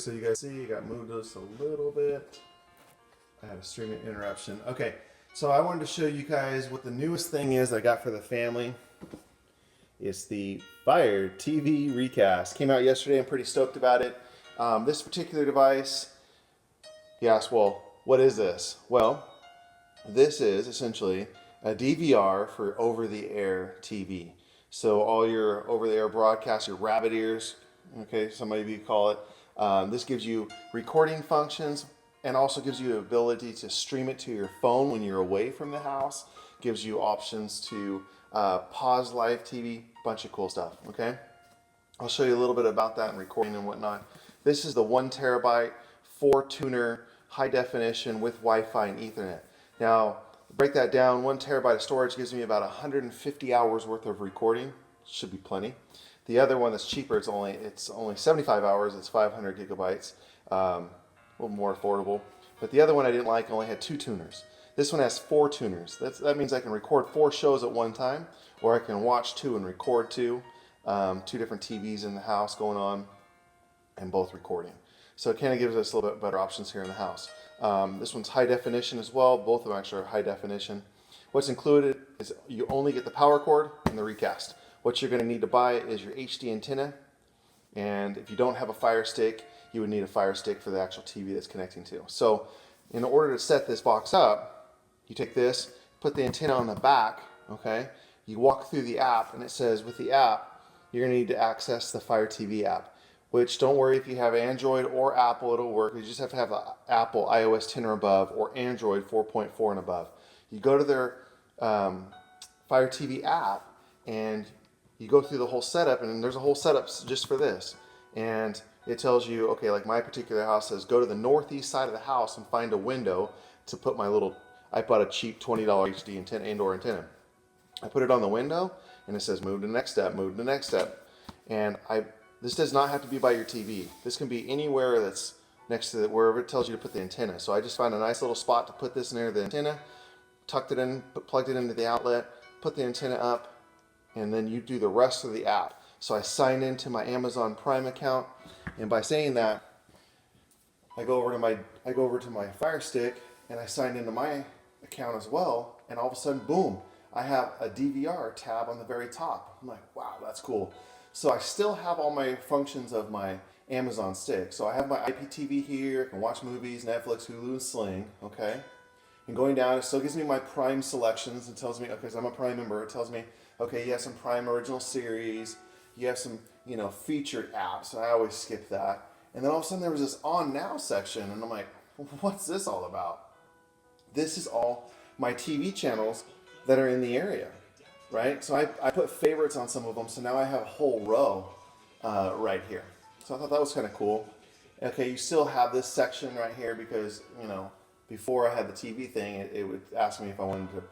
so you guys see, I got moved just a little bit. I had a streaming interruption. Okay, so I wanted to show you guys what the newest thing is I got for the family. It's the Fire TV Recast. Came out yesterday. I'm pretty stoked about it. This particular device, you ask, well, what is this? Well, this is essentially a DVR for over-the-air TV. So all your over-the-air broadcasts, your rabbit ears, okay, some of you call it. This gives you recording functions and also gives you the ability to stream it to your phone when you're away from the house. Gives you options to pause live TV, bunch of cool stuff, okay? I'll show you a little bit about that and recording and whatnot. This is the 1 terabyte, 4-tuner, high definition with Wi-Fi and Ethernet. Now, break that down, 1 terabyte of storage gives me about 150 hours worth of recording. Should be plenty. The other one that's cheaper, it's only 75 hours, it's 500 gigabytes, a little more affordable. But the other one I didn't like only had 2 tuners. This one has 4 tuners. That means I can record 4 shows at one time, or I can watch 2 and record 2. 2 different TVs in the house going on, and both recording. So it kind of gives us a little bit better options here in the house. This one's high definition as well. Both of them actually are high definition. What's included is you only get the power cord and the Recast. What you're going to need to buy is your HD antenna, and if you don't have a Fire Stick, you would need a Fire Stick for the actual TV that's connecting to. So in order to set this box up, you take this, put the antenna on the back, okay? You walk through the app, and it says with the app, you're going to need to access the Fire TV app, which don't worry if you have Android or Apple, it'll work. You just have to have the Apple iOS 10 or above or Android 4.4 and above. You go to their Fire TV app, and you go through the whole setup, and there's a whole setup just for this. And it tells you, okay, like my particular house says, go to the northeast side of the house and find a window to put my little, I bought a cheap $20 HD antenna, indoor antenna. I put it on the window, and it says move to the next step, move to the next step. And this does not have to be by your TV. This can be anywhere that's next to wherever it tells you to put the antenna. So I just found a nice little spot to put this near the antenna, tucked it in, plugged it into the outlet, put the antenna up, and then you do the rest of the app. So I sign into my Amazon Prime account, and by saying that, I go over to my Fire Stick, and I sign into my account as well, and all of a sudden, boom, I have a DVR tab on the very top. I'm like, wow, that's cool. So I still have all my functions of my Amazon Stick. So I have my IPTV here, I can watch movies, Netflix, Hulu, and Sling, okay? And going down, it still gives me my Prime selections. It tells me, okay, so I'm a Prime member, it tells me, okay, you have some Prime original series, you have some, featured apps, so I always skip that. And then all of a sudden there was this On Now section, and I'm like, what's this all about? This is all my TV channels that are in the area, right? So I put favorites on some of them, so now I have a whole row right here. So I thought that was kind of cool. Okay, you still have this section right here because, before I had the TV thing, it would ask me if I wanted to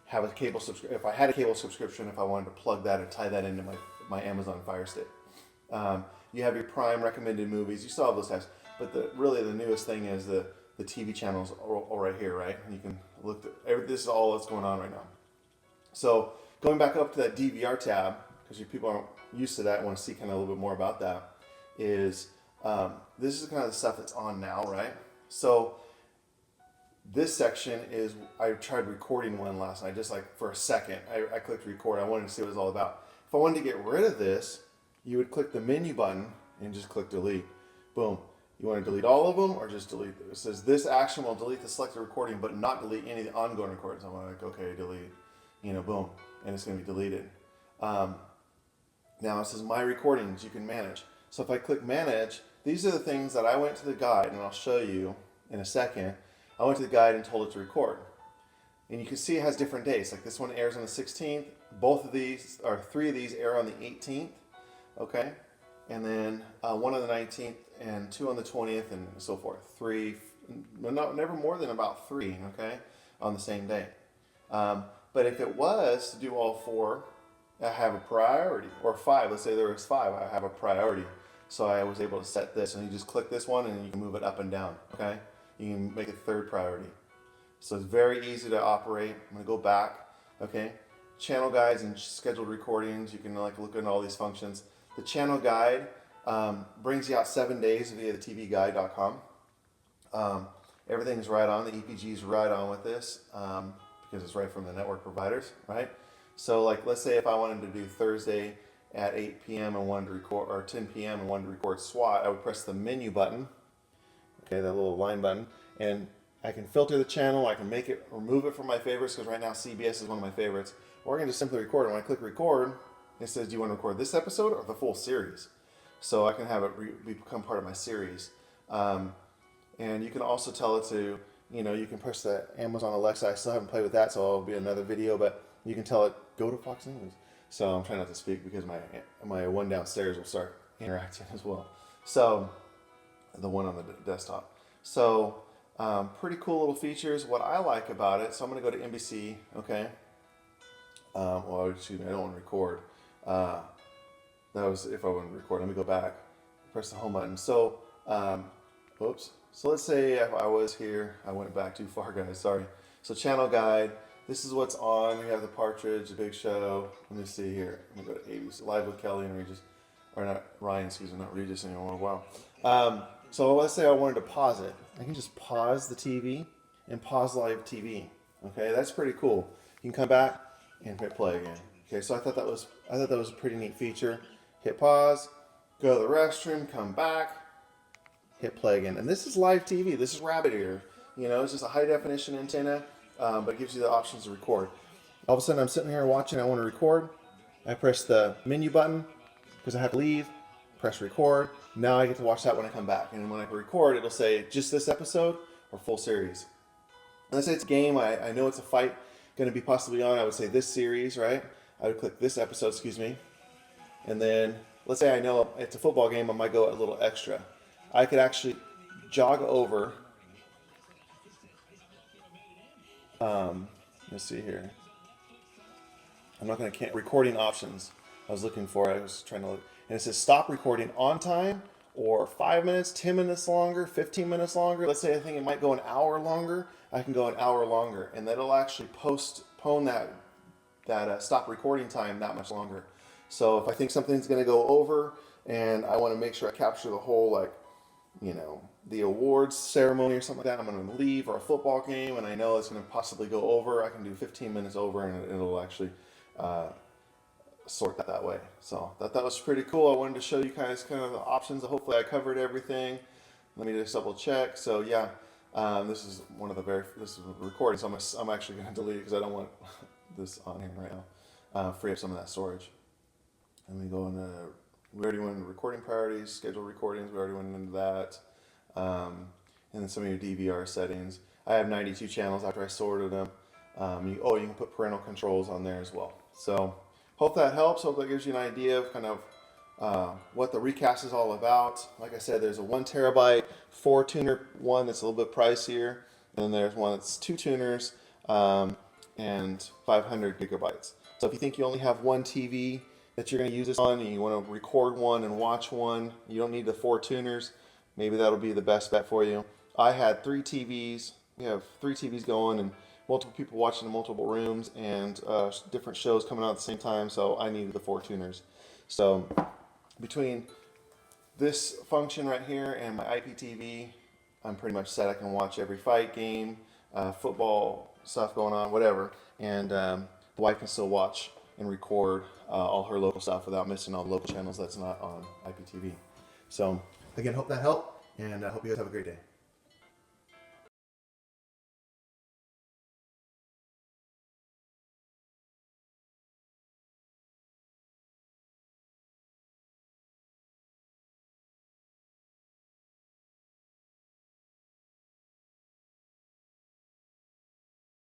have a cable subscription, if I had a cable subscription, if I wanted to plug that or tie that into my Amazon Fire Stick. You have your Prime recommended movies, you still have those types, but really the newest thing is the TV channels all right here, right? And you can look at, this is all that's going on right now. So going back up to that DVR tab, because you people aren't used to that and want to see kind of a little bit more about that, is this is kind of the stuff that's on now, right? So this section is, I tried recording one last night, just like for a second. I clicked record, I wanted to see what it was all about. If I wanted to get rid of this, you would click the menu button and just click delete. Boom. You want to delete all of them or just delete them? It says this action will delete the selected recording but not delete any of the ongoing recordings. I'm like, okay, delete. Boom, and it's going to be deleted. Now it says my recordings you can manage. So if I click manage, these are the things that I went to the guide, and I'll show you in a second. I went to the guide and told it to record. And you can see it has different days. Like this one airs on the 16th. Both of these, or 3 of these air on the 18th. Okay? And then 1 on the 19th and 2 on the 20th and so forth. 3, never more than about 3, okay, on the same day. But if it was to do all 4, I have a priority, or 5, let's say there was 5, I have a priority. So I was able to set this, and you just click this one and you can move it up and down, okay? You can make it 3rd priority. So it's very easy to operate. I'm gonna go back, okay? Channel guides and scheduled recordings, you can look at all these functions. The channel guide Brings you out 7 days via the tvguide.com. Everything's right on. The EPG's right on with this because it's right from the network providers, right? So like, let's say if I wanted to do Thursday at 8 p.m. and wanted to record, or 10 p.m. and wanted to record SWAT, I would press the menu button, okay, that little line button, and I can filter the channel. I can make it, remove it from my favorites, because right now CBS is one of my favorites, or I can just simply record. And when I click record, it says, do you want to record this episode or the full series? So I can have it become part of my series. And you can also tell it to, you can push the Amazon Alexa. I still haven't played with that, so it'll be another video, but you can tell it, go to Fox News. So I'm trying not to speak because my one downstairs will start interacting as well. So the one on the desktop. So pretty cool little features. What I like about it, so I'm going to go to NBC, okay. Well, excuse me, I don't want to record. That was if I want to record. Let me go back. Press the home button. So, whoops. So let's say if I was here, I went back too far, guys. Sorry. So channel guide. This is what's on. We have the Partridge, the Big Show. Let me see here. Let me go to ABC. Live with Kelly and Regis. Or not Ryan, excuse me, not Regis anymore. Wow. So let's say I wanted to pause it. I can just pause the TV and pause live TV. Okay, that's pretty cool. You can come back and hit play again. Okay, so I thought that was a pretty neat feature. Hit pause, go to the restroom, come back, hit play again. And this is live TV. This is rabbit ear. It's just a high definition antenna, but it gives you the options to record. All of a sudden, I'm sitting here watching. I want to record. I press the menu button because I have to leave. Press record. Now I get to watch that when I come back. And when I record, it'll say just this episode or full series. And let's say it's a game. I know it's a fight going to be possibly on. I would say this series, right? I would click this episode, excuse me. And then let's say I know it's a football game. I might go a little extra. I could actually jog over. Let's see here. I'm not going to recording options. I was looking for it. I was trying to look. And it says stop recording on time, or 5 minutes, 10 minutes longer, 15 minutes longer. Let's say I think it might go an hour longer. I can go an hour longer, and that'll actually postpone that stop recording time that much longer. So if I think something's going to go over and I want to make sure I capture the whole, the awards ceremony or something like that, I'm going to leave, or a football game, and I know it's going to possibly go over, I can do 15 minutes over, and it'll actually sort that way. So that was pretty cool. I wanted to show you guys kind of the options. Hopefully I covered everything. Let me just double check. So yeah, this is this is a recording, so I'm actually going to delete it because I don't want this on here right now. Free up some of that storage. And we go into, we already went into recording priorities, schedule recordings, we already went into that. And then some of your DVR settings. I have 92 channels after I sorted them. You can put parental controls on there as well. So hope that helps. Hope that gives you an idea of kind of what the Recast is all about. Like I said, there's a 1 terabyte 4-tuner one that's a little bit pricier. And then there's one that's 2 tuners and 500 gigabytes. So if you think you only have one TV that you're going to use this on, and you want to record one and watch one, you don't need the 4 tuners, maybe that'll be the best bet for you. I had 3 TVs. We have 3 TVs going and multiple people watching in multiple rooms, and different shows coming out at the same time, so I needed the 4 tuners. So between this function right here and my IPTV, I'm pretty much set. I can watch every fight, game, football stuff going on, whatever, and the wife can still watch and record all her local stuff without missing all the local channels that's not on IPTV. So again, hope that helped, and I hope you guys have a great day.